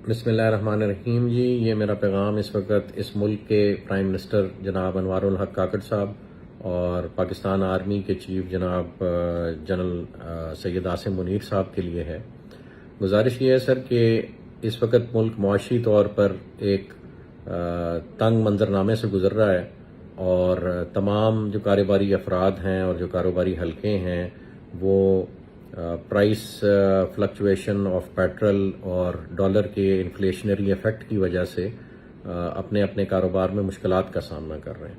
بسم اللہ الرحمن الرحیم جی، یہ میرا پیغام اس وقت اس ملک کے پرائم منسٹر جناب انوار الحق کاکڑ صاحب اور پاکستان آرمی کے چیف جناب جنرل سید عاصم منیر صاحب کے لیے ہے۔ گزارش یہ ہے سر کہ اس وقت ملک معاشی طور پر ایک تنگ منظرنامے سے گزر رہا ہے، اور تمام جو کاروباری افراد ہیں اور جو کاروباری حلقے ہیں وہ پرائس فلکچویشن آف پیٹرول اور ڈالر کے انفلیشنری ایفیکٹ کی وجہ سے اپنے اپنے کاروبار میں مشکلات کا سامنا کر رہے ہیں،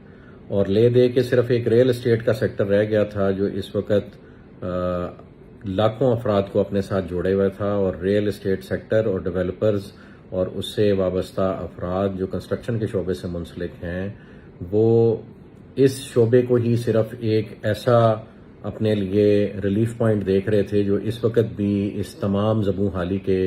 اور لے دے کے صرف ایک ریل اسٹیٹ کا سیکٹر رہ گیا تھا جو اس وقت لاکھوں افراد کو اپنے ساتھ جوڑے ہوئے تھا، اور ریل اسٹیٹ سیکٹر اور ڈیولپرز اور اس سے وابستہ افراد جو کنسٹرکشن کے شعبے سے منسلک ہیں وہ اس شعبے کو ہی صرف ایک ایسا اپنے لیے ریلیف پوائنٹ دیکھ رہے تھے جو اس وقت بھی اس تمام زبوں حالی کے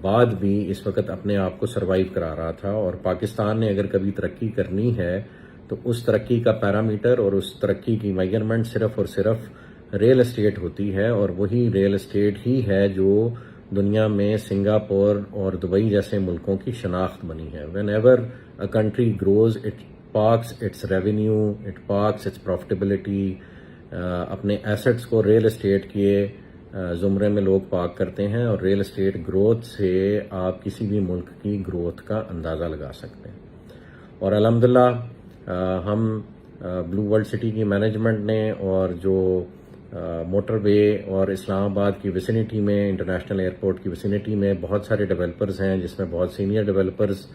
بعد بھی اس وقت اپنے آپ کو سروائیو کرا رہا تھا۔ اور پاکستان نے اگر کبھی ترقی کرنی ہے تو اس ترقی کا پیرامیٹر اور اس ترقی کی میجرمنٹ صرف اور صرف ریل اسٹیٹ ہوتی ہے، اور وہی ریل اسٹیٹ ہی ہے جو دنیا میں سنگاپور اور دبئی جیسے ملکوں کی شناخت بنی ہے۔ Whenever a country grows it parks its revenue, it parks its profitability, اپنے ایسٹس کو ریل اسٹیٹ کے زمرے میں لوگ پارک کرتے ہیں، اور ریل اسٹیٹ گروتھ سے آپ کسی بھی ملک کی گروتھ کا اندازہ لگا سکتے ہیں۔ اور الحمدللہ ہم بلو ورلڈ سٹی کی مینجمنٹ نے اور جو موٹر وے اور اسلام آباد کی ویسینٹی میں، انٹرنیشنل ایئرپورٹ کی ویسینٹی میں بہت سارے ڈیولپرز ہیں، جس میں بہت سینئر ڈیولپرز،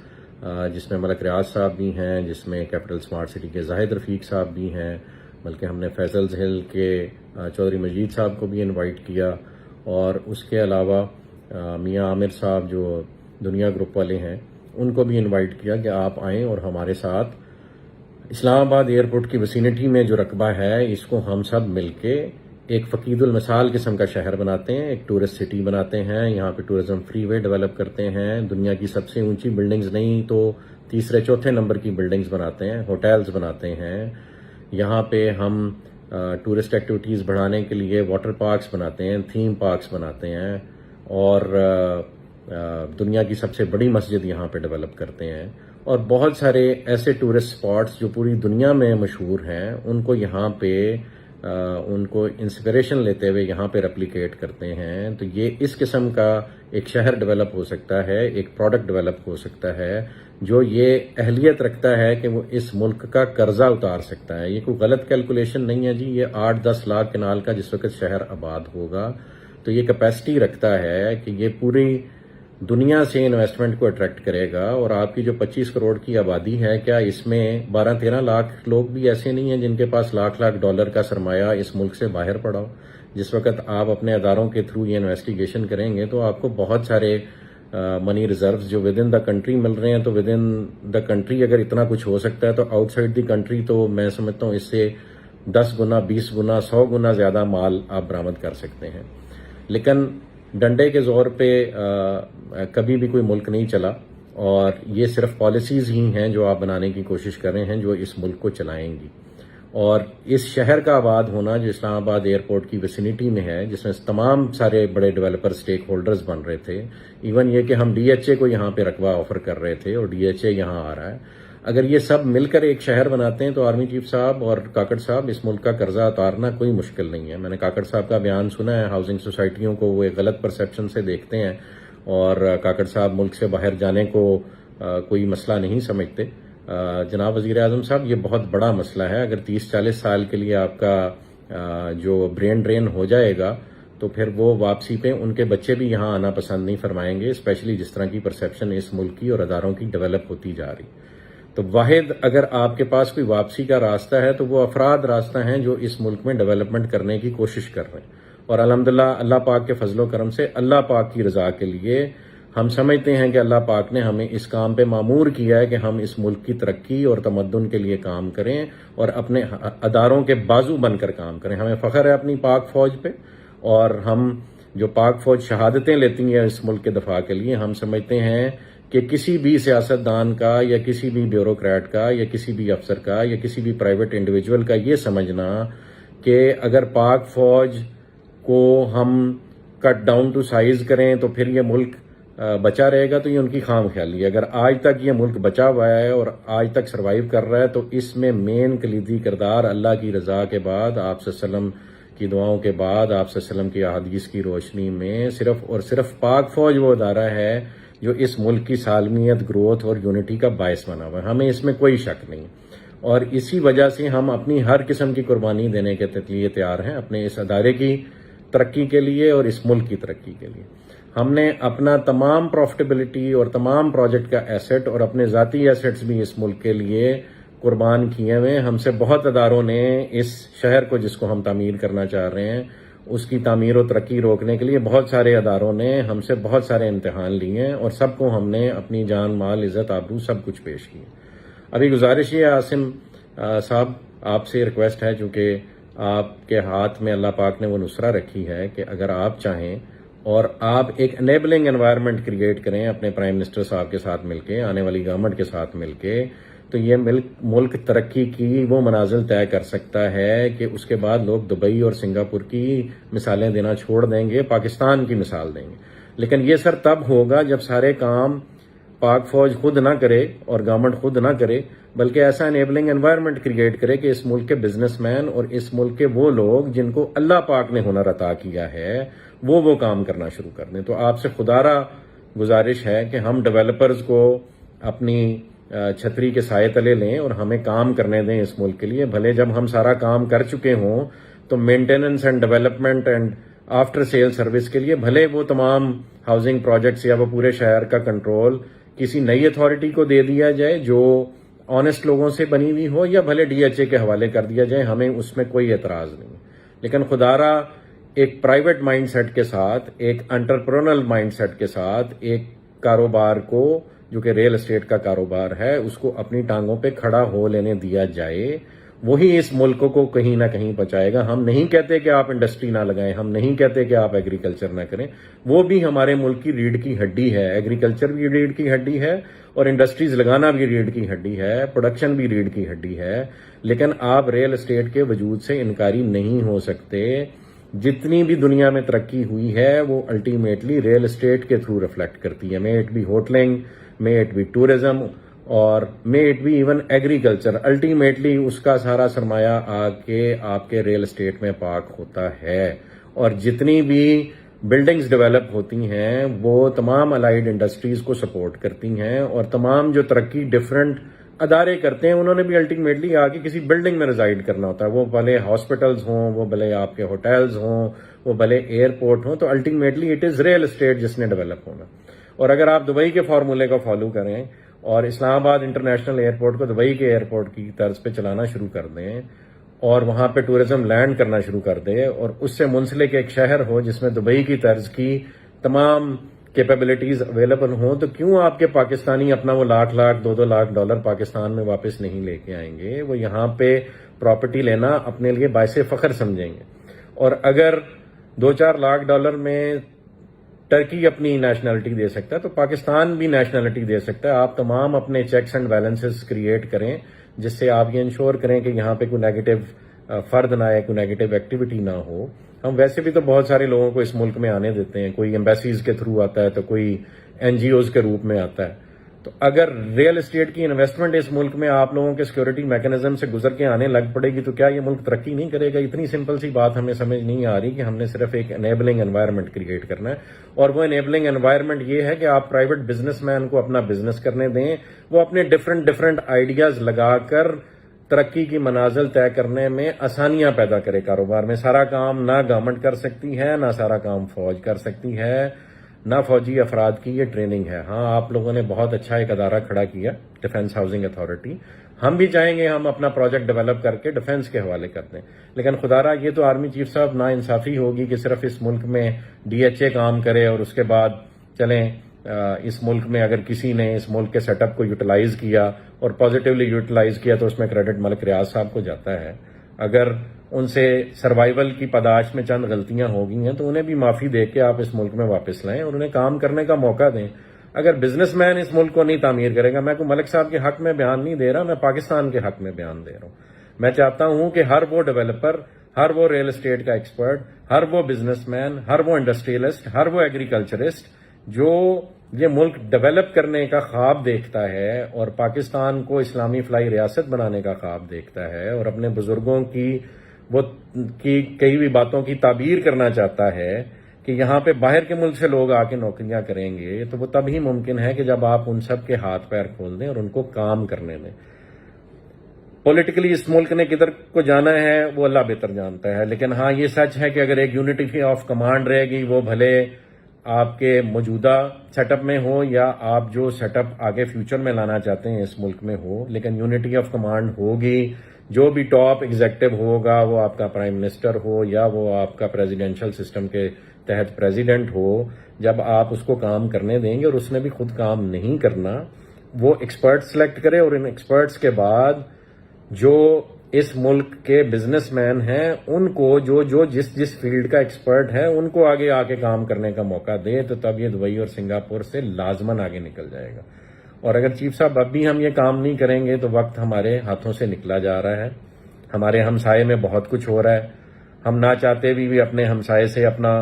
جس میں ملک ریاض صاحب بھی ہیں، جس میں کیپٹل سمارٹ سٹی کے زاہد رفیق صاحب بھی ہیں، بلکہ ہم نے فیصل ہل کے چودھری مجید صاحب کو بھی انوائٹ کیا، اور اس کے علاوہ میاں عامر صاحب جو دنیا گروپ والے ہیں ان کو بھی انوائٹ کیا کہ آپ آئیں اور ہمارے ساتھ اسلام آباد ایئرپورٹ کی ویسینٹی میں جو رقبہ ہے اس کو ہم سب مل کے ایک فقید المثال قسم کا شہر بناتے ہیں، ایک ٹورسٹ سٹی بناتے ہیں، یہاں پہ ٹورزم فری وے ڈیولپ کرتے ہیں، دنیا کی سب سے اونچی بلڈنگز نہیں تو تیسرے چوتھے نمبر کی بلڈنگز بناتے ہیں، ہوٹلز بناتے ہیں، یہاں پہ ہم ٹورسٹ ایکٹیویٹیز بڑھانے کے لیے واٹر پارکس بناتے ہیں، تھیم پارکس بناتے ہیں، اور دنیا کی سب سے بڑی مسجد یہاں پہ ڈیولپ کرتے ہیں، اور بہت سارے ایسے ٹورسٹ سپاٹس جو پوری دنیا میں مشہور ہیں ان کو یہاں پہ ان کو انسپریشن لیتے ہوئے یہاں پہ ریپلیکیٹ کرتے ہیں۔ تو یہ اس قسم کا ایک شہر ڈیولپ ہو سکتا ہے، ایک پروڈکٹ ڈیولپ ہو سکتا ہے جو یہ اہلیت رکھتا ہے کہ وہ اس ملک کا قرضہ اتار سکتا ہے۔ یہ کوئی غلط کیلکولیشن نہیں ہے جی، یہ 8-10 لاکھ کنال کا جس وقت شہر آباد ہوگا تو یہ کیپیسٹی رکھتا ہے کہ یہ پوری دنیا سے انویسٹمنٹ کو اٹریکٹ کرے گا۔ اور آپ کی جو 25 کروڑ کی آبادی ہے، کیا اس میں 12-13 لاکھ لوگ بھی ایسے نہیں ہیں جن کے پاس لاکھ ڈالر کا سرمایہ اس ملک سے باہر پڑا ہو؟ جس وقت آپ اپنے اداروں کے تھرو یہ انویسٹیگیشن کریں گے تو آپ کو بہت سارے منی ریزروز جو ود ان دا کنٹری مل رہے ہیں، تو ود ان دا کنٹری اگر اتنا کچھ ہو سکتا ہے تو آؤٹ سائڈ دی کنٹری تو میں سمجھتا ہوں اس سے 10 گنا، 20 گنا، 100 گنا زیادہ مال آپ برآمد کر سکتے ہیں۔ لیکن ڈنڈے کے زور پہ کبھی بھی کوئی ملک نہیں چلا، اور یہ صرف پالیسیز ہی ہیں جو آپ بنانے کی کوشش کر رہے ہیں جو اس ملک کو چلائیں گی۔ اور اس شہر کا آباد ہونا جو اسلام آباد ایئرپورٹ کی ویسینٹی میں ہے، جس میں تمام سارے بڑے ڈیولپر سٹیک ہولڈرز بن رہے تھے، ایون یہ کہ ہم ڈی ایچ اے کو یہاں پہ رقبہ آفر کر رہے تھے اور ڈی ایچ اے یہاں آ رہا ہے، اگر یہ سب مل کر ایک شہر بناتے ہیں تو آرمی چیف صاحب اور کاکڑ صاحب اس ملک کا قرضہ اتارنا کوئی مشکل نہیں ہے۔ میں نے کاکڑ صاحب کا بیان سنا ہے، ہاؤسنگ سوسائٹیوں کو وہ ایک غلط پرسیپشن سے دیکھتے ہیں، اور کاکڑ صاحب ملک سے باہر جانے کو کوئی مسئلہ نہیں سمجھتے۔ جناب وزیر اعظم صاحب، یہ بہت بڑا مسئلہ ہے۔ اگر 30-40 سال کے لیے آپ کا جو برین ڈرین ہو جائے گا تو پھر وہ واپسی پہ ان کے بچے بھی یہاں آنا پسند نہیں فرمائیں گے، اسپیشلی جس طرح کی پرسیپشن اس ملک کی اور اداروں کی ڈیولپ ہوتی جا رہی۔ تو واحد اگر آپ کے پاس کوئی واپسی کا راستہ ہے تو وہ افراد راستہ ہیں جو اس ملک میں ڈیولپمنٹ کرنے کی کوشش کر رہے ہیں، اور الحمدللہ اللہ پاک کے فضل و کرم سے اللہ پاک کی رضا کے لیے ہم سمجھتے ہیں کہ اللہ پاک نے ہمیں اس کام پہ مامور کیا ہے کہ ہم اس ملک کی ترقی اور تمدن کے لیے کام کریں اور اپنے اداروں کے بازو بن کر کام کریں۔ ہمیں فخر ہے اپنی پاک فوج پہ، اور ہم جو پاک فوج شہادتیں لیتی ہیں اس ملک کے دفاع کے لیے، ہم سمجھتے ہیں کہ کسی بھی سیاستدان کا یا کسی بھی بیوروکریٹ کا یا کسی بھی افسر کا یا کسی بھی پرائیویٹ انڈیویجول کا یہ سمجھنا کہ اگر پاک فوج کو ہم کٹ ڈاؤن ٹو سائز کریں تو پھر یہ ملک بچا رہے گا تو یہ ان کی خام خیالی ہے. اگر آج تک یہ ملک بچا ہوا ہے اور آج تک سروائیو کر رہا ہے تو اس میں مین کلیدی کردار اللہ کی رضا کے بعد، آپ صلی اللہ علیہ وسلم کی دعاؤں کے بعد، آپ صلی اللہ علیہ وسلم کی احادیث کی روشنی میں صرف اور صرف پاک فوج وہ ادارہ ہے جو اس ملک کی سالمیت، گروتھ اور یونٹی کا باعث بنا ہوا ہے. ہمیں اس میں کوئی شک نہیں، اور اسی وجہ سے ہم اپنی ہر قسم کی قربانی دینے کے لیے تیار ہیں اپنے اس ادارے کی ترقی کے لیے اور اس ملک کی ترقی کے لیے. ہم نے اپنا تمام پروفٹیبلٹی اور تمام پروجیکٹ کا ایسٹ اور اپنے ذاتی ایسٹس بھی اس ملک کے لیے قربان کیے ہوئے. ہم سے بہت اداروں نے اس شہر کو، جس کو ہم تعمیر کرنا چاہ رہے ہیں، اس کی تعمیر و ترقی روکنے کے لیے بہت سارے اداروں نے ہم سے بہت سارے امتحان لیے ہیں، اور سب کو ہم نے اپنی جان، مال، عزت، آبرو سب کچھ پیش کی. ابھی گزارش یہ عاصم صاحب، آپ سے ریکویسٹ ہے، چونکہ آپ کے ہاتھ میں اللہ پاک نے وہ نصرہ رکھی ہے کہ اگر آپ چاہیں اور آپ ایک انیبلنگ انوائرمنٹ کریٹ کریں اپنے پرائم منسٹر صاحب کے ساتھ مل کے، آنے والی گورنمنٹ کے ساتھ مل کے، تو یہ ملک ترقی کی وہ منازل طے کر سکتا ہے کہ اس کے بعد لوگ دبئی اور سنگاپور کی مثالیں دینا چھوڑ دیں گے، پاکستان کی مثال دیں گے. لیکن یہ سر تب ہوگا جب سارے کام پاک فوج خود نہ کرے اور گورنمنٹ خود نہ کرے، بلکہ ایسا انیبلنگ انوائرمنٹ کریٹ کرے کہ اس ملک کے بزنس مین اور اس ملک کے وہ لوگ جن کو اللہ پاک نے ہنر عطا کیا ہے وہ کام کرنا شروع کر دیں. تو آپ سے خدارہ گزارش ہے کہ ہم ڈیولپرز کو اپنی چھتری کے سائے تلے لیں اور ہمیں کام کرنے دیں اس ملک کے لیے. بھلے جب ہم سارا کام کر چکے ہوں تو maintenance and development and after sale service کے لیے بھلے وہ تمام ہاؤسنگ پروجیکٹس یا وہ پورے شہر کا کنٹرول کسی نئی اتھارٹی کو دے دیا جائے جو آنےسٹ لوگوں سے بنی ہوئی ہو، یا بھلے ڈی ایچ اے کے حوالے کر دیا جائے، ہمیں اس میں کوئی اعتراض نہیں. لیکن خدارہ ایک پرائیویٹ مائنڈ سیٹ کے ساتھ، ایک انٹرپرونل مائنڈ سیٹ کے ساتھ، ایک کاروبار کو جو کہ ریل اسٹیٹ کا کاروبار ہے اس کو اپنی ٹانگوں پہ کھڑا ہو لینے دیا جائے. وہی اس ملک کو کہیں نہ کہیں پہنچائے گا. ہم نہیں کہتے کہ آپ انڈسٹری نہ لگائیں، ہم نہیں کہتے کہ آپ ایگریکلچر نہ کریں، وہ بھی ہمارے ملک کی ریڑھ کی ہڈی ہے. ایگریکلچر بھی ریڑھ کی ہڈی ہے اور انڈسٹریز لگانا بھی ریڑھ کی ہڈی ہے، پروڈکشن بھی ریڑھ کی ہڈی ہے. لیکن آپ ریل اسٹیٹ کے وجود سے انکاری نہیں ہو سکتے. جتنی بھی دنیا میں ترقی ہوئی ہے وہ الٹیمیٹلی ریل اسٹیٹ کے تھرو ریفلیکٹ کرتی ہے. May it be hoteling, may it be tourism, اور may it be even agriculture. Ultimately اس کا سارا سرمایہ آ کے آپ کے ریل اسٹیٹ میں پارک ہوتا ہے. اور جتنی بھی بلڈنگز ڈیولپ ہوتی ہیں وہ تمام الائیڈ انڈسٹریز کو سپورٹ کرتی ہیں، اور تمام جو ترقی ڈفرنٹ ادارے کرتے ہیں انہوں نے بھی الٹیمیٹلی آ کے کسی بلڈنگ میں ریزائڈ کرنا ہوتا ہے. وہ بھلے ہاسپٹلز ہوں، وہ بھلے آپ کے ہوٹلز ہوں، وہ بھلے ایئرپورٹ ہوں، تو ultimately it is real estate جس نے ڈیولپ ہونا. اور اگر آپ دبئی کے فارمولے کو فالو کریں اور اسلام آباد انٹرنیشنل ایئرپورٹ کو دبئی کے ایئرپورٹ کی طرز پہ چلانا شروع کر دیں اور وہاں پہ ٹورزم لینڈ کرنا شروع کر دیں، اور اس سے منسلک ایک شہر ہو جس میں دبئی کی طرز کی تمام کیپیبلٹیز اویلیبل ہوں، تو کیوں آپ کے پاکستانی اپنا وہ لاکھ $2 لاکھ پاکستان میں واپس نہیں لے کے آئیں گے؟ وہ یہاں پہ پراپرٹی لینا اپنے لیے باعث فخر سمجھیں گے. اور اگر $2-4 لاکھ میں ٹرکی اپنی نیشنلٹی دے سکتا ہے تو پاکستان بھی نیشنلٹی دے سکتا ہے. آپ تمام اپنے چیکس اینڈ بیلنسز کریٹ کریں جس سے آپ یہ انشور کریں کہ یہاں پہ کوئی نیگیٹو فرد نہ آئے، کوئی نیگیٹو ایکٹیویٹی نہ ہو. ہم ویسے بھی تو بہت سارے لوگوں کو اس ملک میں آنے دیتے ہیں، کوئی ایمبیسیز کے تھرو آتا ہے تو کوئی این جی اوز کے روپ میں آتا ہے. تو اگر ریل اسٹیٹ کی انویسٹمنٹ اس ملک میں آپ لوگوں کے سیکورٹی میکانزم سے گزر کے آنے لگ پڑے گی تو کیا یہ ملک ترقی نہیں کرے گا؟ اتنی سمپل سی بات ہمیں سمجھ نہیں آ رہی کہ ہم نے صرف ایک انیبلنگ انوائرمنٹ کریٹ کرنا ہے، اور وہ انیبلنگ انوائرمنٹ یہ ہے کہ آپ پرائیویٹ بزنس مین کو اپنا بزنس کرنے دیں، وہ اپنے ڈفرنٹ آئیڈیاز لگا کر ترقی کی منازل طے کرنے میں آسانیاں پیدا کرے کاروبار میں. سارا کام نہ گورنمنٹ کر سکتی ہے، نہ سارا کام فوج کر سکتی ہے، نہ فوجی افراد کی یہ ٹریننگ ہے. ہاں آپ لوگوں نے بہت اچھا ایک ادارہ کھڑا کیا، ڈیفنس ہاؤسنگ اتھارٹی. ہم بھی چاہیں گے ہم اپنا پروجیکٹ ڈیولپ کر کے ڈیفنس کے حوالے کر دیں، لیکن خدارہ یہ تو آرمی چیف صاحب نا انصافی ہوگی کہ صرف اس ملک میں ڈی ایچ اے کام کرے اور اس کے بعد چلیں اس ملک میں اگر کسی نے اس ملک کے سیٹ اپ کو یوٹیلائز کیا اور پازیٹیولی یوٹیلائز کیا تو اس میں کریڈٹ ملک ریاض صاحب کو جاتا ہے. اگر ان سے سروائیول کی پاداش میں چند غلطیاں ہو گئی ہیں تو انہیں بھی معافی دے کے آپ اس ملک میں واپس لائیں اور انہیں کام کرنے کا موقع دیں. اگر بزنس مین اس ملک کو نہیں تعمیر کرے گا، میں کوئی ملک صاحب کے حق میں بیان نہیں دے رہا، میں پاکستان کے حق میں بیان دے رہا ہوں. میں چاہتا ہوں کہ ہر وہ ڈیولپر، ہر وہ ریل اسٹیٹ کا ایکسپرٹ، ہر وہ بزنس مین، ہر وہ انڈسٹریلسٹ، ہر وہ ایگریکلچرسٹ جو یہ ملک ڈیولپ کرنے کا خواب دیکھتا ہے اور پاکستان کو اسلامی فلاحی ریاست بنانے کا خواب دیکھتا ہے اور اپنے بزرگوں کی کئی بھی باتوں کی تعبیر کرنا چاہتا ہے کہ یہاں پہ باہر کے ملک سے لوگ آ کے نوکریاں کریں گے، تو وہ تب ہی ممکن ہے کہ جب آپ ان سب کے ہاتھ پیر کھول دیں اور ان کو کام کرنے دیں۔ پولیٹیکلی اس ملک نے کدھر کو جانا ہے وہ اللہ بہتر جانتا ہے، لیکن ہاں یہ سچ ہے کہ اگر ایک یونٹی آف کمانڈ رہے گی، وہ بھلے آپ کے موجودہ سیٹ اپ میں ہو یا آپ جو سیٹ اپ آگے فیوچر میں لانا چاہتے ہیں اس ملک میں ہو، لیکن یونٹی آف کمانڈ ہوگی۔ جو بھی ٹاپ ایگزیکٹو ہوگا، وہ آپ کا پرائم منسٹر ہو یا وہ آپ کا پریزیڈینشل سسٹم کے تحت پریزیڈنٹ ہو، جب آپ اس کو کام کرنے دیں گے اور اس نے بھی خود کام نہیں کرنا، وہ ایکسپرٹ سلیکٹ کرے اور ان ایکسپرٹس کے بعد جو اس ملک کے بزنس مین ہیں ان کو جو جس فیلڈ کا ایکسپرٹ ہے ان کو آگے آ کے کام کرنے کا موقع دے، تو تب یہ دبئی اور سنگاپور سے لازماً آگے نکل جائے گا۔ اور اگر چیف صاحب اب بھی ہم یہ کام نہیں کریں گے تو وقت ہمارے ہاتھوں سے نکلا جا رہا ہے۔ ہمارے ہمسائے میں بہت کچھ ہو رہا ہے، ہم نہ چاہتے بھی اپنے ہمسائے سے اپنا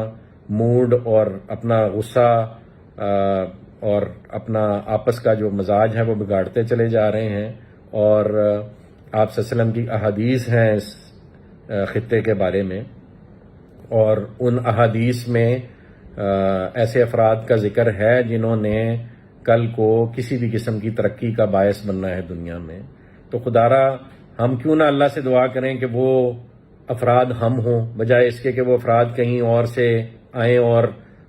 موڈ اور اپنا غصہ اور اپنا آپس کا جو مزاج ہے وہ بگاڑتے چلے جا رہے ہیں، اور آپ صلی اللہ علیہ وسلم کی احادیث ہیں اس خطے کے بارے میں، اور ان احادیث میں ایسے افراد کا ذکر ہے جنہوں نے کل کو کسی بھی قسم کی ترقی کا باعث بننا ہے دنیا میں۔ تو خدارا ہم کیوں نہ اللہ سے دعا کریں کہ وہ افراد ہم ہوں، بجائے اس کے کہ وہ افراد کہیں اور سے آئیں اور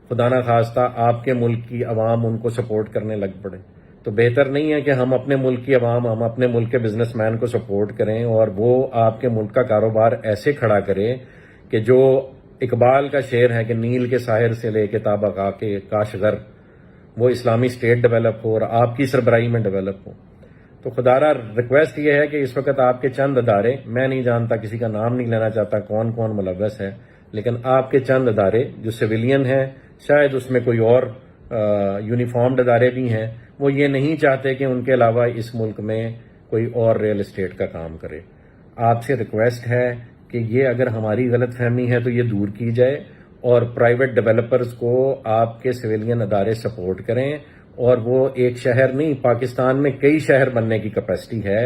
خدا نہ خواستہ آپ کے ملک کی عوام ان کو سپورٹ کرنے لگ پڑے۔ تو بہتر نہیں ہے کہ ہم اپنے ملک کی عوام، ہم اپنے ملک کے بزنس مین کو سپورٹ کریں اور وہ آپ کے ملک کا کاروبار ایسے کھڑا کرے کہ جو اقبال کا شعر ہے کہ نیل کے ساحر سے لے کے تابقا کے کاشغر، وہ اسلامی اسٹیٹ ڈیولپ ہو اور آپ کی سربراہی میں ڈیولپ ہو۔ تو خدارہ ریکویسٹ یہ ہے کہ اس وقت آپ کے چند ادارے، میں نہیں جانتا، کسی کا نام نہیں لینا چاہتا کون کون ملوث ہے، لیکن آپ کے چند ادارے جو سویلین ہیں، شاید اس میں کوئی اور یونیفارمڈ ادارے بھی ہیں، وہ یہ نہیں چاہتے کہ ان کے علاوہ اس ملک میں کوئی اور ریل اسٹیٹ کا کام کرے۔ آپ سے ریکویسٹ ہے کہ یہ اگر ہماری غلط فہمی ہے تو یہ دور کی جائے اور پرائیویٹ ڈیولپرز کو آپ کے سویلین ادارے سپورٹ کریں، اور وہ ایک شہر نہیں، پاکستان میں کئی شہر بننے کی کیپیسٹی ہے،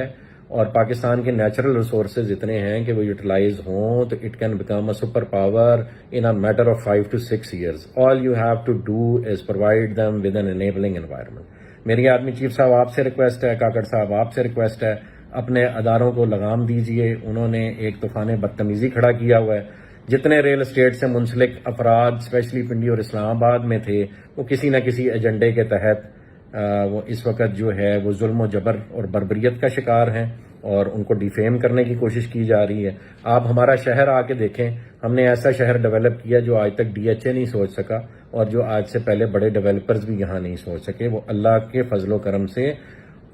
اور پاکستان کے نیچرل ریسورسز اتنے ہیں کہ وہ یوٹیلائز ہوں تو it can become a super power in a matter of 5 to 6 years. All you have to do is provide them with an enabling environment. میری آدمی چیف صاحب آپ سے ریکویسٹ ہے، کاکڑ صاحب آپ سے ریکویسٹ ہے، اپنے اداروں کو لگام دیجئے۔ انہوں نے ایک طوفان بدتمیزی کھڑا کیا ہوا ہے۔ جتنے ریل اسٹیٹ سے منسلک افراد اسپیشلی پنڈی اور اسلام آباد میں تھے، وہ کسی نہ کسی ایجنڈے کے تحت وہ اس وقت جو ہے وہ ظلم و جبر اور بربریت کا شکار ہیں اور ان کو ڈیفیم کرنے کی کوشش کی جا رہی ہے۔ آپ ہمارا شہر آ کے دیکھیں، ہم نے ایسا شہر ڈیولپ کیا جو آج تک DHA نہیں سوچ سکا، اور جو آج سے پہلے بڑے ڈیولپرز بھی یہاں نہیں سوچ سکے۔ وہ اللہ کے فضل و کرم سے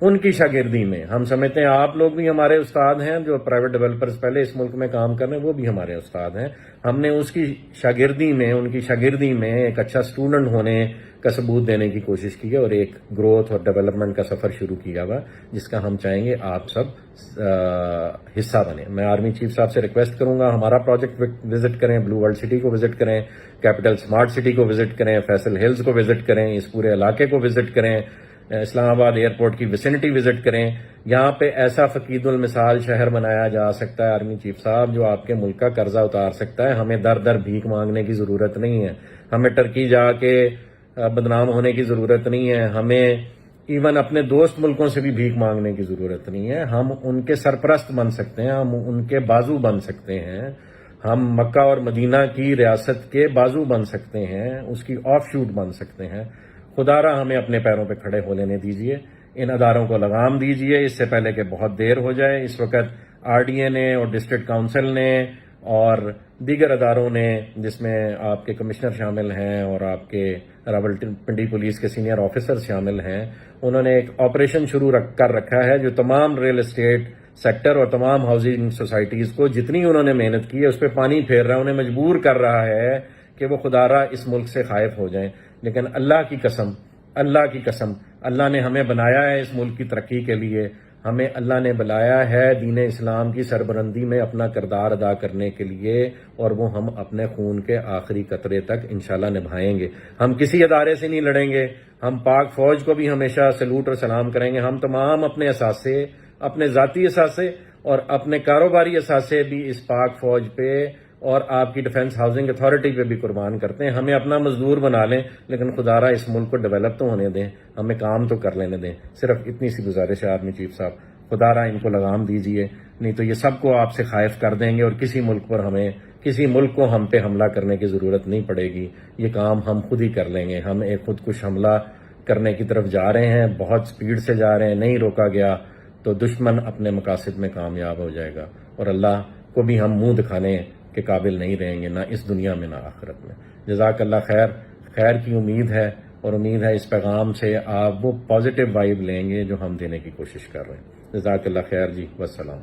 ان کی شاگردی میں، ہم سمجھتے ہیں آپ لوگ بھی ہمارے استاد ہیں، جو پرائیویٹ ڈیولپرز پہلے اس ملک میں کام کر رہے ہیں وہ بھی ہمارے استاد ہیں۔ ہم نے اس کی شاگردی میں، ان کی شاگردی میں ایک اچھا اسٹوڈنٹ ہونے کا ثبوت دینے کی کوشش کی ہے اور ایک گروتھ اور ڈیولپمنٹ کا سفر شروع کیا ہوا جس کا ہم چاہیں گے آپ سب حصہ بنیں۔ میں آرمی چیف صاحب سے ریکویسٹ کروں گا ہمارا پروجیکٹ وزٹ کریں، بلو ورلڈ سٹی کو وزٹ کریں، کیپٹل اسمارٹ سٹی کو وزٹ کریں، فیصل ہلز کو وزٹ کریں، اس پورے علاقے کو وزٹ کریں، اسلام آباد ایئرپورٹ کی ویسینٹی وزٹ کریں۔ یہاں پہ ایسا فقید المثال شہر بنایا جا سکتا ہے آرمی چیف صاحب جو آپ کے ملک کا قرضہ اتار سکتا ہے۔ ہمیں در در بھیک مانگنے کی ضرورت نہیں ہے، ہمیں ٹرکی جا کے بدنام ہونے کی ضرورت نہیں ہے، ہمیں ایون اپنے دوست ملکوں سے بھی بھیک مانگنے کی ضرورت نہیں ہے۔ ہم ان کے سرپرست بن سکتے ہیں، ہم ان کے بازو بن سکتے ہیں، ہم مکہ اور مدینہ کی ریاست کے بازو بن سکتے ہیں، اس کی آف شوٹ بن سکتے ہیں۔ خدا را ہمیں اپنے پیروں پہ کھڑے ہو لینے دیجئے، ان اداروں کو لگام دیجئے اس سے پہلے کہ بہت دیر ہو جائے۔ اس وقت RDA نے اور ڈسٹرکٹ کونسل نے اور دیگر اداروں نے، جس میں آپ کے کمشنر شامل ہیں اور آپ کے راولپنڈی پولیس کے سینئر آفیسر شامل ہیں، انہوں نے ایک آپریشن شروع کر رکھا ہے جو تمام ریل اسٹیٹ سیکٹر اور تمام ہاؤسنگ سوسائٹیز کو جتنی انہوں نے محنت کی ہے اس پہ پانی پھیر رہا ہے، انہیں مجبور کر رہا ہے کہ وہ خدا را اس ملک سے خائف ہو جائیں۔ لیکن اللہ کی قسم، اللہ نے ہمیں بنایا ہے اس ملک کی ترقی کے لیے، ہمیں اللہ نے بلایا ہے دین اسلام کی سربلندی میں اپنا کردار ادا کرنے کے لیے، اور وہ ہم اپنے خون کے آخری قطرے تک انشاءاللہ نبھائیں گے۔ ہم کسی ادارے سے نہیں لڑیں گے، ہم پاک فوج کو بھی ہمیشہ سلوٹ اور سلام کریں گے۔ ہم تمام اپنے اثاثے، اپنے ذاتی اثاثے اور اپنے کاروباری اثاثے بھی اس پاک فوج پہ اور آپ کی ڈیفنس ہاؤسنگ اتھارٹی پہ بھی قربان کرتے ہیں۔ ہمیں اپنا مزدور بنا لیں، لیکن خدا را اس ملک کو ڈیولپ تو ہونے دیں، ہمیں کام تو کر لینے دیں۔ صرف اتنی سی گزارش ہے آرمی چیف صاحب، خدا را ان کو لگام دیجئے، نہیں تو یہ سب کو آپ سے خائف کر دیں گے، اور کسی ملک کو ہم پہ حملہ کرنے کی ضرورت نہیں پڑے گی۔ یہ کام ہم خود ہی کر لیں گے۔ ہم ایک خودکش حملہ کرنے کی طرف جا رہے ہیں، بہت سپیڈ سے جا رہے ہیں، نہیں روکا گیا تو دشمن اپنے مقاصد میں کامیاب ہو جائے گا، اور اللہ کو بھی ہم منہ دکھانے کے قابل نہیں رہیں گے، نہ اس دنیا میں نہ آخرت میں۔ جزاک اللہ خیر۔ خیر کی امید ہے، اور امید ہے اس پیغام سے آپ وہ پازیٹیو وائب لیں گے جو ہم دینے کی کوشش کر رہے ہیں۔ جزاک اللہ خیر جی، والسلام۔